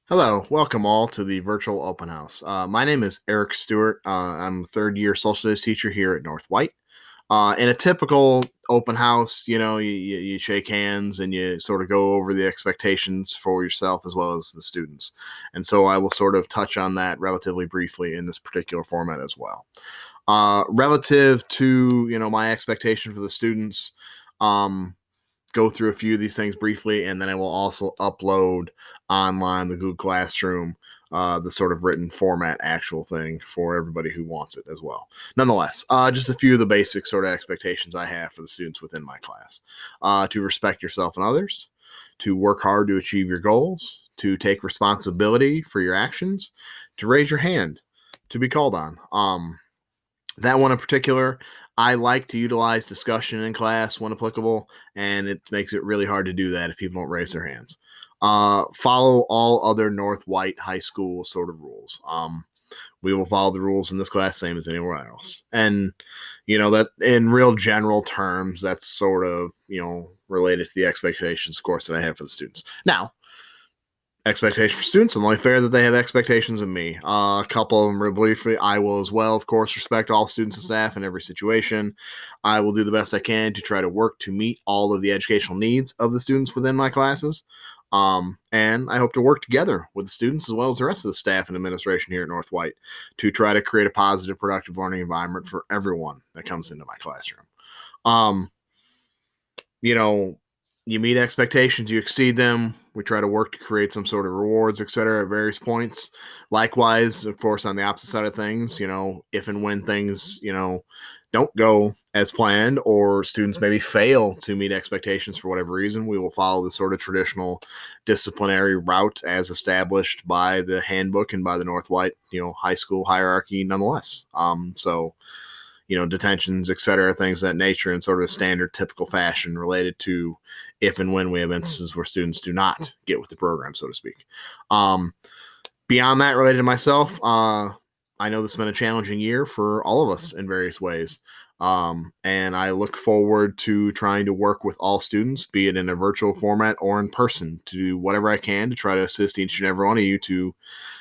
Hello, welcome all to the virtual open house. My name is Eric Stewart. I'm a third year social studies teacher here at North White. In a typical open house, you shake hands and you sort of go over the expectations for yourself as well as the students. And so I will sort of touch on that relatively briefly in this particular format as well. Relative to, my expectation for the students, go through a few of these things briefly, and then I will also upload online the Google Classroom, the sort of written format actual thing for everybody who wants it as well. Nonetheless, just a few of the basic sort of expectations I have for the students within my class. To respect yourself and others, to work hard to achieve your goals, to take responsibility for your actions, to raise your hand, to be called on. That one in particular, I like to utilize discussion in class when applicable, and it makes it really hard to do that if people don't raise their hands. Follow all other North White High School sort of rules. We will follow the rules in this class same as anywhere else. And, that in real general terms, that's sort of, related to the expectations, of course, that I have for the students. Now, expectation for students. I'm only fair that they have expectations of me. A couple of them real briefly. I will as well, of course, respect all students and staff in every situation. I will do the best I can to try to work to meet all of the educational needs of the students within my classes. And I hope to work together with the students as well as the rest of the staff and administration here at North White to try to create a positive, productive learning environment for everyone that comes into my classroom. Um, you know, you meet expectations, you exceed them. We try to work to create some sort of rewards, et cetera, at various points. Likewise, of course, on the opposite side of things, if and when things, don't go as planned or students maybe fail to meet expectations for whatever reason, we will follow the sort of traditional disciplinary route as established by the handbook and by the North White, high school hierarchy nonetheless. Detentions, et cetera, things of that nature in sort of a standard, typical fashion related to if and when we have instances where students do not get with the program, so to speak. Beyond that, related to myself, I know this has been a challenging year for all of us in various ways. And I look forward to trying to work with all students, be it in a virtual format or in person, to do whatever I can to try to assist each and every one of you to,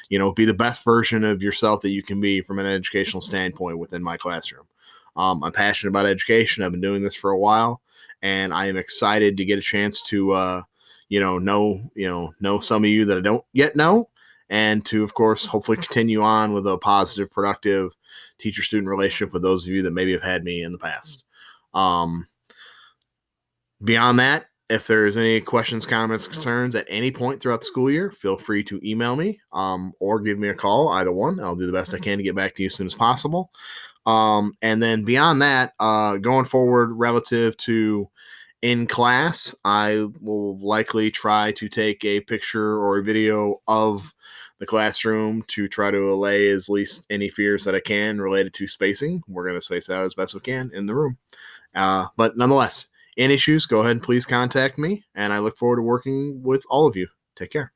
be the best version of yourself that you can be from an educational standpoint within my classroom. I'm passionate about education. I've been doing this for a while, and I am excited to get a chance to, know some of you that I don't yet know, and to, of course, hopefully continue on with a positive, productive teacher-student relationship with those of you that maybe have had me in the past. Beyond that, if there's any questions, comments, concerns at any point throughout the school year, feel free to email me or give me a call, either one. I'll do the best I can to get back to you as soon as possible. And then beyond that, going forward relative to in class, I will likely try to take a picture or a video of the classroom to try to allay as least any fears that I can related to spacing. We're going to space out as best we can in the room. But nonetheless, any issues, go ahead and please contact me. And I look forward to working with all of you. Take care.